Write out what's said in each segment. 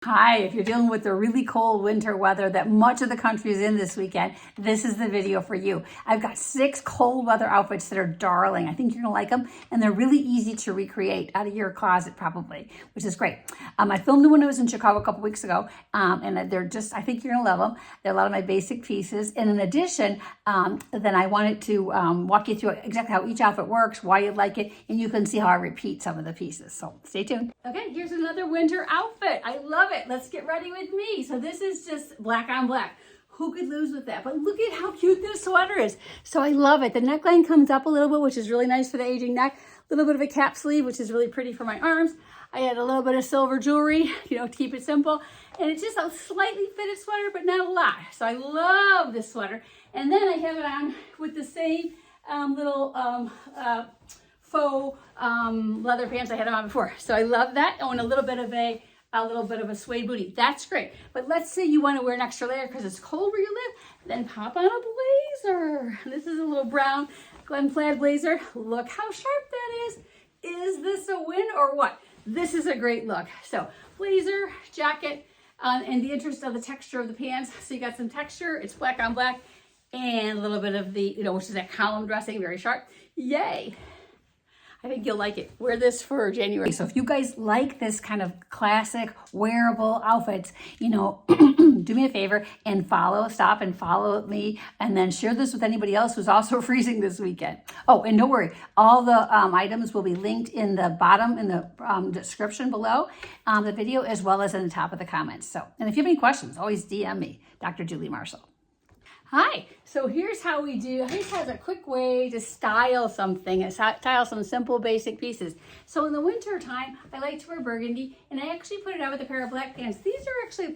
Hi, if you're dealing with the really cold winter weather that much of the country is in this weekend, this is the video for you. I've got 6 cold weather outfits that are darling. I think you're gonna like them, and they're really easy to recreate out of your closet probably, which is great. I filmed them when I was in Chicago a couple weeks ago, and they're just, I think you're gonna love them. They're a lot of my basic pieces. And in addition, then I wanted to walk you through exactly how each outfit works, why you like it, and you can see how I repeat some of the pieces. So stay tuned. Okay, here's another winter outfit. I love it. Let's get ready with me. So this is just black on black. Who could lose with that? But look at how cute this sweater is. So I love it. The neckline comes up a little bit, which is really nice for the aging neck. A little bit of a cap sleeve, which is really pretty for my arms. I had a little bit of silver jewelry, to keep it simple. And it's just a slightly fitted sweater, but not a lot. So I love this sweater. And then I have it on with the same little faux leather pants I had on before. So I love that. Oh, and a little bit of a suede booty. That's great. But let's say you want to wear an extra layer because it's cold where you live, then pop on a blazer. This is a little brown Glen plaid blazer. Look how sharp that is. Is this a win or what? This is a great look. So blazer, jacket, and the interest of the texture of the pants. So you got some texture. It's black on black and a little bit of the, which is that column dressing, very sharp. Yay. I think you'll like it. Wear this for January. So if you guys like this kind of classic wearable outfits, do me a favor and stop and follow me, and then share this with anybody else who's also freezing this weekend. Oh, and don't worry, all the items will be linked in the bottom, in the description below the video, as well as in the top of the comments. So, and if you have any questions, always DM me, Dr. Julie Marshall. Hi, so here's how we do. This has a quick way to style something, and style some simple basic pieces. So in the winter time, I like to wear burgundy, and I actually put it on with a pair of black pants. These are actually,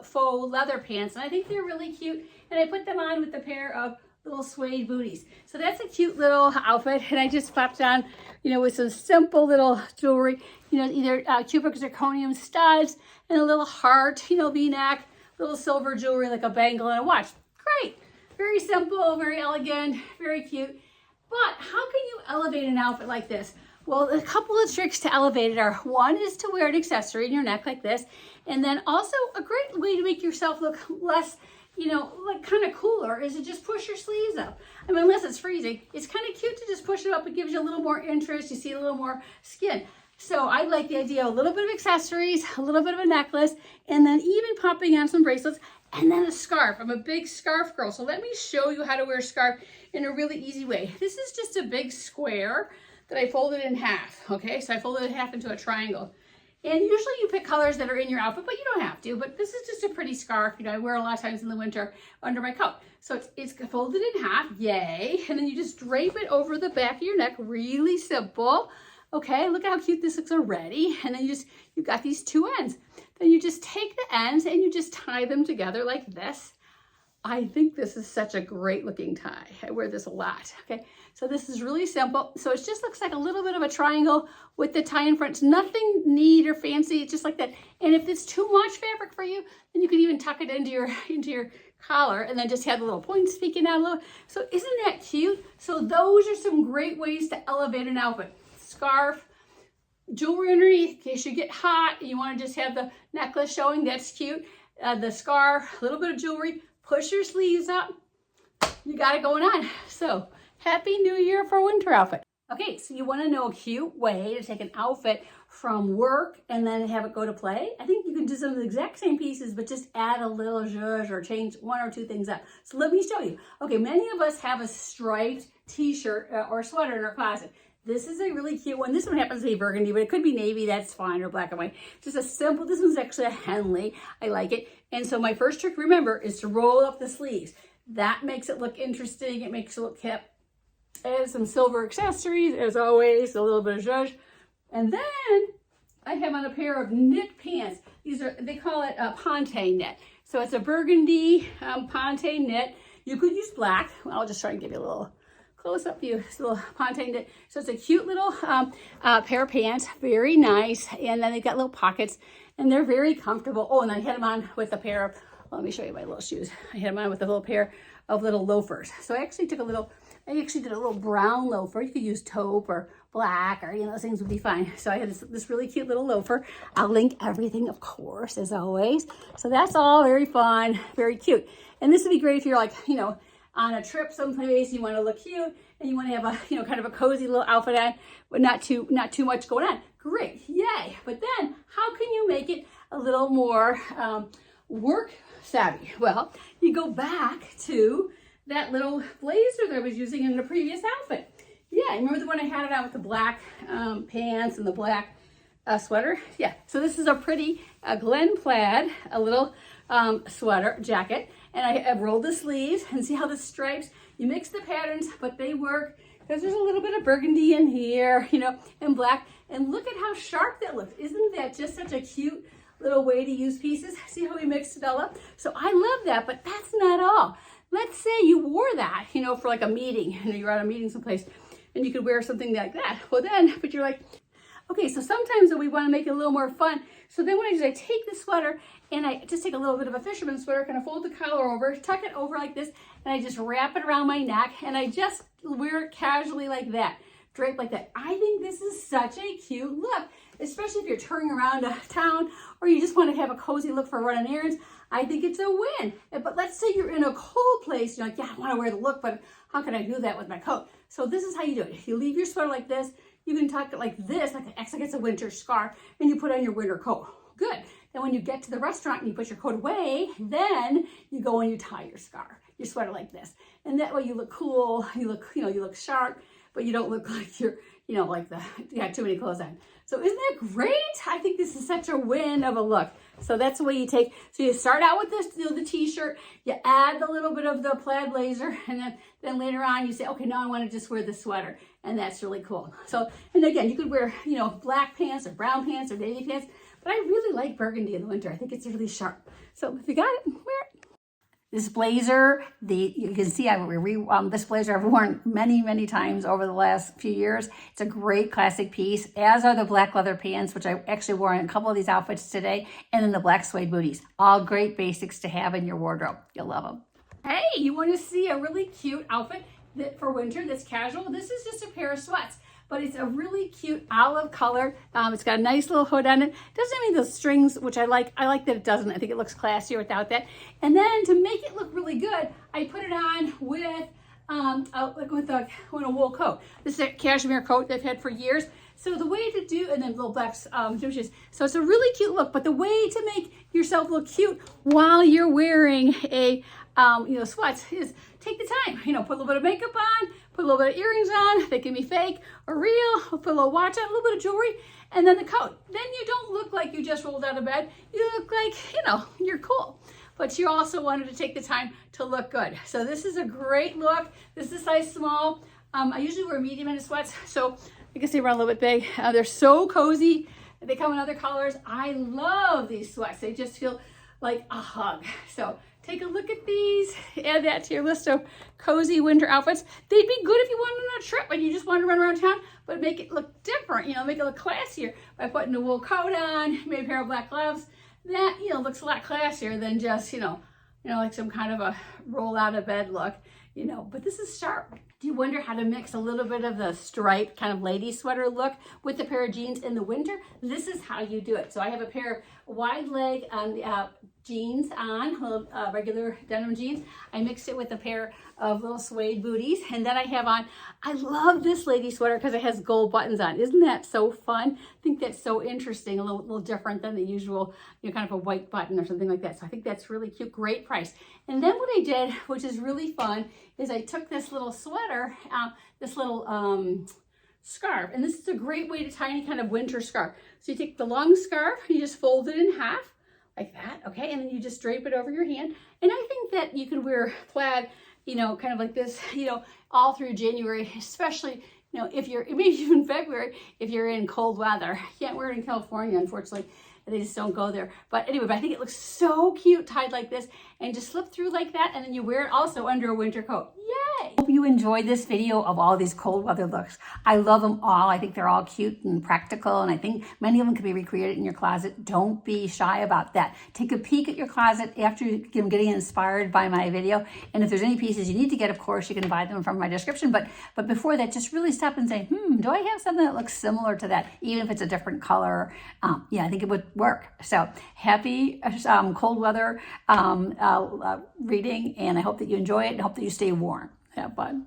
faux leather pants, and I think they're really cute. And I put them on with a pair of little suede booties. So that's a cute little outfit, and I just popped on, with some simple little jewelry, either cubic zirconium studs and a little heart, V-neck. Little silver jewelry like a bangle and a watch. Great. Very simple, very elegant, very cute. But how can you elevate an outfit like this? Well, a couple of tricks to elevate it are, one is to wear an accessory in your neck like this. And then also a great way to make yourself look less, like kind of cooler, is to just push your sleeves up. I mean, unless it's freezing, it's kind of cute to just push it up. It gives you a little more interest. You see a little more skin. So I like the idea of a little bit of accessories, a little bit of a necklace, and then even popping on some bracelets, and then a scarf. I'm a big scarf girl, so let me show you how to wear a scarf in a really easy way. This is just a big square that I folded in half, okay? So I folded it in half into a triangle. And usually you pick colors that are in your outfit, but you don't have to. But this is just a pretty scarf. I wear a lot of times in the winter under my coat. So it's folded in half, yay. And then you just drape it over the back of your neck, really simple. Okay, look how cute this looks already. And then you've got these two ends. Then you just take the ends and you just tie them together like this. I think this is such a great looking tie. I wear this a lot, okay? So this is really simple. So it just looks like a little bit of a triangle with the tie in front. It's nothing neat or fancy, it's just like that. And if it's too much fabric for you, then you can even tuck it into your collar and then just have the little points peeking out a little. So isn't that cute? So those are some great ways to elevate an outfit. Scarf, jewelry underneath in case you get hot and you want to just have the necklace showing, that's cute. The scarf, a little bit of jewelry, push your sleeves up. You got it going on. So happy new year for winter outfit. Okay, so you want to know a cute way to take an outfit from work and then have it go to play? I think you can do some of the exact same pieces, but just add a little zhuzh or change one or two things up. So let me show you. Okay, many of us have a striped t-shirt or sweater in our closet. This is a really cute one. This one happens to be burgundy, but it could be navy, that's fine, or black and white. Just a simple, this one's actually a Henley. I like it. And so my first trick, remember, is to roll up the sleeves. That makes it look interesting. It makes it look hip. Add some silver accessories, as always, a little bit of zhuzh. And then I have on a pair of knit pants. They call it a ponte knit. So it's a burgundy ponte knit. You could use black. I'll just try and give you a little close-up view. It's a little ponte knit. So it's a cute little pair of pants, very nice. And then they've got little pockets, and they're very comfortable. Oh, and I had them on with a pair of, let me show you my little shoes. I had them on with a little pair of little loafers. So I actually did a little brown loafer. You could use taupe or black or, those things would be fine. So I had this really cute little loafer. I'll link everything, of course, as always. So that's all very fun, very cute. And this would be great if you're like, on a trip someplace, you want to look cute and you want to have a, kind of a cozy little outfit on, but not too much going on. Great, yay. But then how can you make it a little more work savvy? Well, you go back to that little blazer that I was using in the previous outfit. Yeah, remember the one I had it on with the black pants and the black sweater? Yeah, so this is a pretty Glen plaid, a little sweater jacket, and I have rolled the sleeves, and see how the stripes, you mix the patterns, but they work because there's a little bit of burgundy in here, and black, and look at how sharp that looks. Isn't that just such a cute little way to use pieces? See how we mixed it all up? So I love that, but that's not all. Let's say you wore that, for like a meeting, you're at a meeting someplace, and you could wear something like that. Well then, but you're like, okay, so sometimes we want to make it a little more fun. So then what I do is I take the sweater and I just take a little bit of a fisherman's sweater, kind of fold the collar over, tuck it over like this, and I just wrap it around my neck, and I just wear it casually like that, draped like that. I think this is such a cute look, especially if you're touring around town or you just want to have a cozy look for running errands. I think it's a win. But let's say you're in a cold place, you're like, yeah, I want to wear the look, but how can I do that with my coat? So this is how you do it. You leave your sweater like this. You can tuck it like this, like it's a winter scarf, and you put on your winter coat. Good. Then when you get to the restaurant and you put your coat away, then you go and you tie your sweater like this. And that way you look cool, you look sharp, but you don't look like you're, you got too many clothes on. So isn't that great? I think this is such a win of a look. So that's the way you take, so you start out with this, the t-shirt, you add the little bit of the plaid blazer, and then later on you say, okay, now I want to just wear the sweater. And that's really cool. So, and again, you could wear, black pants or brown pants or navy pants, but I really like burgundy in the winter. I think it's really sharp. So if you got it, wear it. This blazer, you can see this blazer I've worn many, many times over the last few years. It's a great classic piece, as are the black leather pants, which I actually wore in a couple of these outfits today, and then the black suede booties. All great basics to have in your wardrobe. You'll love them. Hey, you want to see a really cute outfit for winter that's casual? This is just a pair of sweats, but it's a really cute olive color. It's got a nice little hood on it. Doesn't have any of those strings, which I like. I like that it doesn't. I think it looks classier without that. And then to make it look really good, I put it on with a wool coat. This is a cashmere coat that I've had for years. So the way to do, and then little black gym shoes. So it's a really cute look, but the way to make yourself look cute while you're wearing a sweats is take the time, put a little bit of makeup on, put a little bit of earrings on. They can be fake or real. Put a little watch on, a little bit of jewelry, and then the coat. Then you don't look like you just rolled out of bed. You look like, you're cool. But you also wanted to take the time to look good. So this is a great look. This is size small. I usually wear medium in sweats, so I guess they run a little bit big. They're so cozy. They come in other colors. I love these sweats. They just feel like a hug. So take a look at these. Add that to your list of cozy winter outfits. They'd be good if you went on a trip and you just wanted to run around town, but make it look different, make it look classier by putting a wool coat on, maybe a pair of black gloves. That, looks a lot classier than just, like some kind of a roll out of bed look, but this is sharp. Do you wonder how to mix a little bit of the striped kind of lady sweater look with a pair of jeans in the winter? This is how you do it. So I have a pair of wide leg jeans on, regular denim jeans. I mixed it with a pair of little suede booties. And then I have on, I love this lady sweater because it has gold buttons on. Isn't that so fun? I think that's so interesting, a little different than the usual, kind of a white button or something like that. So I think that's really cute, great price. And then what I did, which is really fun, is I took this little sweater, this little scarf, and this is a great way to tie any kind of winter scarf. So you take the long scarf, you just fold it in half, like that, okay? And then you just drape it over your hand. And I think that you can wear plaid, kind of like this, all through January, especially, if you're, maybe even February, if you're in cold weather. You can't wear it in California, unfortunately. They just don't go there. But anyway, I think it looks so cute tied like this, and just slip through like that, and then you wear it also under a winter coat. way. Hope you enjoyed this video of all these cold weather looks. I love them all. I think they're all cute and practical, and I think many of them can be recreated in your closet. Don't be shy about that. Take a peek at your closet after you're getting inspired by my video, and if there's any pieces you need to get, of course, you can buy them from my description, but before that, just really stop and say, do I have something that looks similar to that, even if it's a different color? Yeah, I think it would work. So happy cold weather reading, and I hope that you enjoy it and hope that you stay warm. Have fun.